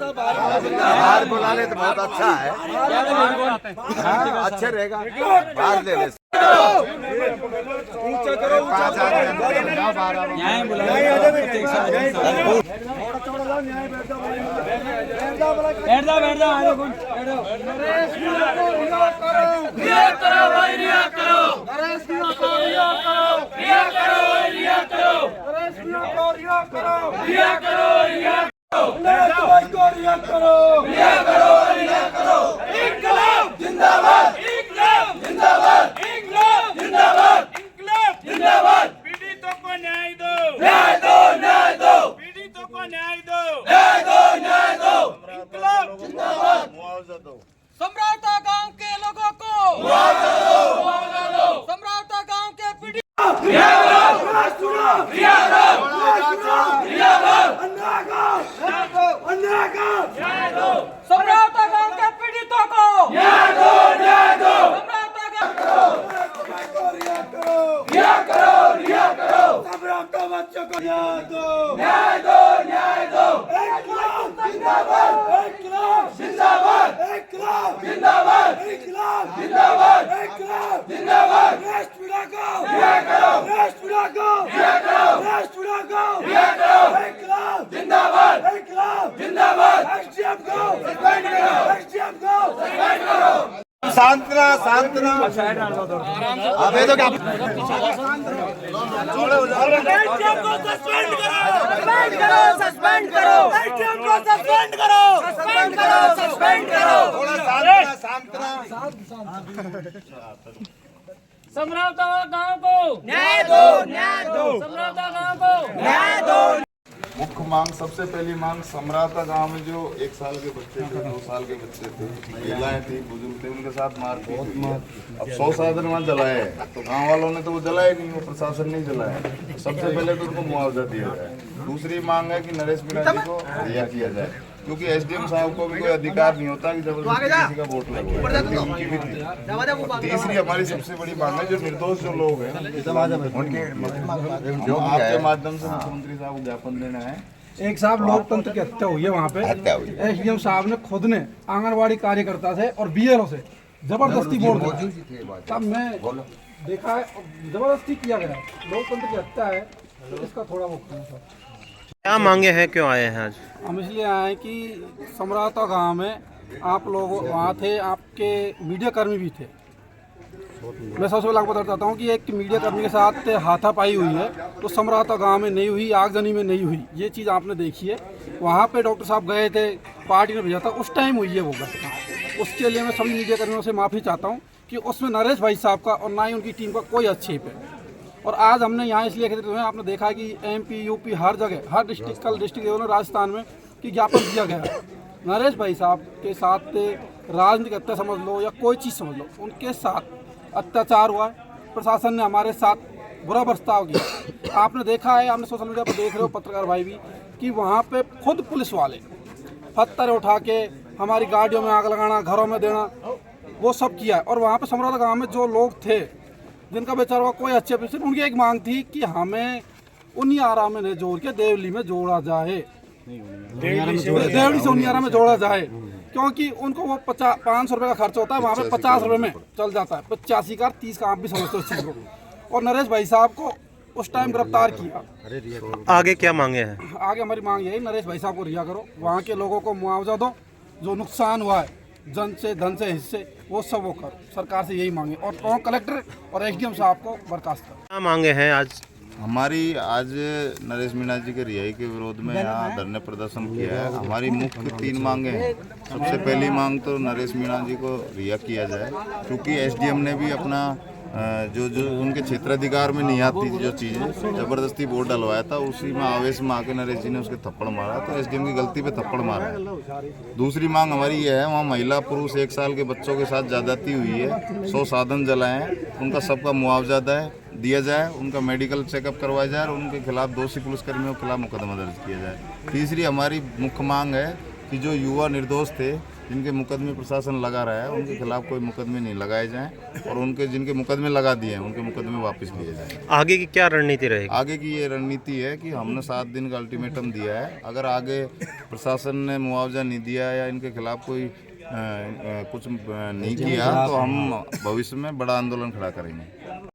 बाहर बुला ले तो बहुत अच्छा है। हाँ, अच्छे रहेगा, बाहर ले ले। पीड़ितों को न्याय दो, न्याय दो, न्याय दो। पीड़ितों को न्याय दो, न्याय दो, न्याय दो। इंकलाब जिंदाबाद। मुआवजा दो। समरावता गांव के लोगों को मुआवजा दो, मुआवजा दो। समरावता गांव के पीड़ित समरावता गांव के पीड़ितों को न्याय दो, न्याय दो। समरावता गांव रिया करो, रिया करो। समरावता बच्चों को न्याय दो, न्याय दो, न्याय दो। इंकलाब जिंदाबाद, इंकलाब जिंदाबाद, इंकलाब जिंदाबाद, इंकलाब जिंदाबाद, इंकलाब जिंदाबाद। राष्ट्र पिता को रिया करो, राष्ट्र पिता को रिया करो, राष्ट्र पिता को रिया करो। इंकलाब जिंदाबाद, इंकलाब जिंदाबाद। एसडीएम को सस्पेंड करो, एसडीएम को सस्पेंड करो। सांत्वना, सांत्वना। अबे तो क्या एसडीएम को सस्पेंड करो, सस्पेंड करो, सस्पेंड करो। एसडीएम को सस्पेंड करो, सस्पेंड करो, सस्पेंड करो। थोड़ा सांत्वना, सांत्वना। समरावता गांव को न्याय दो, न्याय दो। समरावता गांव को न्याय दो। मुख्य मांग, सबसे पहली मांग समरावता गांव में जो 1 साल के बच्चे थे, 2 साल के बच्चे थे, महिलाएं थी, बुजुर्ग थे, उनके साथ मारपीट हुई है। अब 100 साधन वहाँ जलाए हैं, तो गांव वालों ने तो वो जलाए नहीं, वो प्रशासन नहीं जलाया। सबसे पहले तो उनको मुआवजा दिया जाए। दूसरी मांग है कि नरेश मीणा जी को रिहा किया जाए, क्योंकि एसडीएम साहब को भी कोई अधिकार नहीं होता कि जबरदस्ती किसी का वोट लगवाए, उनकी भी थी। तीसरी हमारी सबसे बड़ी मांग है जो निर्दोष जो लोग हैं उनके जो आपके माध्यम से मुख्यमंत्री साहब को ज्ञापन देना है। एक साहब लोकतंत्र की हत्या हुई है वहाँ पे। एसडीएम साहब ने खुद ने आंगनवाड़ी कार्यकर्ता से और बीएलओ से जबरदस्ती वोट दिया। तब मैं देखा है जबरदस्ती किया गया, लोकतंत्र की हत्या है, इसका थोड़ा वो सर। क्या मांगे हैं, क्यों आए हैं आज? हम इसलिए आए हैं कि समरावता गांव में आप लोग वहाँ थे, आपके मीडिया कर्मी भी थे। मैं सबसे पहले आपको बताता हूँ कि एक मीडिया कर्मी के साथ हाथापाई हुई है, तो समरावता गांव में नहीं हुई, आगजनी में नहीं हुई। ये चीज़ आपने देखी है। वहाँ पे डॉक्टर साहब गए थे, पार्टी ने भेजा था, उस टाइम हुई है वो घटना। उसके लिए मैं सभी मीडिया कर्मियों से माफ़ी चाहता हूँ कि उसमें नरेश भाई साहब का और ना ही उनकी टीम का कोई आक्षेप है। और आज हमने यहाँ इसलिए एकत्रित हुए हैं, आपने देखा है कि एमपी, यूपी, हर जगह, हर डिस्ट्रिक्ट, कल डिस्ट्रिक्ट लेवल में राजस्थान में कि ज्ञापन दिया गया है। नरेश भाई साहब के साथ राजनीतिक हत्या समझ लो या कोई चीज़ समझ लो, उनके साथ अत्याचार हुआ है। प्रशासन ने हमारे साथ बुरा बर्ताव किया। आपने देखा है, आपने सोशल मीडिया पर देख रहे हो पत्रकार भाई भी, कि वहाँ पे खुद पुलिस वाले पत्थर उठा के हमारी गाड़ियों में आग लगाना, घरों में देना, वो सब किया है। और वहाँ पे समरावता गाँव में जो लोग थे जिनका बेचारा कोई अच्छे पैसे, उनकी एक मांग थी कि हमें उनियारा में नहीं जोड़ के देवली में जोड़ा जाए, देवली से उनियारा में जोड़ा जाए, क्योंकि उनको वो 500 रुपये का खर्च होता है, वहाँ पे 50 रुपये में चल जाता है। 85 का 30 का आप भी समझते हो इस चीज़ को। और नरेश भाई साहब को उस टाइम गिरफ्तार किया। आगे क्या मांगे हैं? आगे हमारी मांग यही, नरेश भाई साहब को रिहा करो, वहाँ के लोगों को मुआवजा दो, जो नुकसान हुआ है जन से, धन से, हिस्से, वो सब वो करो। सरकार से यही मांगे, और कलेक्टर और एसडीएम साहब को बर्खास्त करो। क्या मांगे हैं आज? हमारी आज नरेश मीणा जी के रिहाई के विरोध में यहाँ धरने प्रदर्शन किया है। हमारी मुख्य 3 मांगे हैं। सबसे पहली मांग तो नरेश मीणा जी को रिहा किया जाए, क्योंकि एसडीएम ने भी अपना जो उनके क्षेत्राधिकार में नहीं आती जो चीज़ें जबरदस्ती वोट डलवाया था, उसी में आवेश में आके नरेश जी ने उसके थप्पड़ मारा, तो एसडीएम की गलती पे थप्पड़ मारा है। दूसरी मांग हमारी ये है, वहाँ महिला पुरुष 1 साल के बच्चों के साथ ज्यादती हुई है, 100 साधन जलाए हैं, उनका सबका मुआवजा दिया जाए, उनका मेडिकल चेकअप करवाया जाए और उनके खिलाफ दोषी पुलिसकर्मियों के खिलाफ मुकदमा दर्ज किया जाए। तीसरी हमारी मुख्य मांग है कि जो युवा निर्दोष थे, जिनके मुकदमे प्रशासन लगा रहा है, उनके खिलाफ कोई मुकदमे नहीं लगाए जाएं और उनके जिनके मुकदमे लगा दिए हैं उनके मुकदमे वापस लिए जाएं। आगे की क्या रणनीति रहेगी? आगे की ये रणनीति है कि हमने 7 दिन का अल्टीमेटम दिया है। अगर आगे प्रशासन ने मुआवजा नहीं दिया या इनके खिलाफ कोई कुछ नहीं किया तो हम भविष्य में बड़ा आंदोलन खड़ा करेंगे।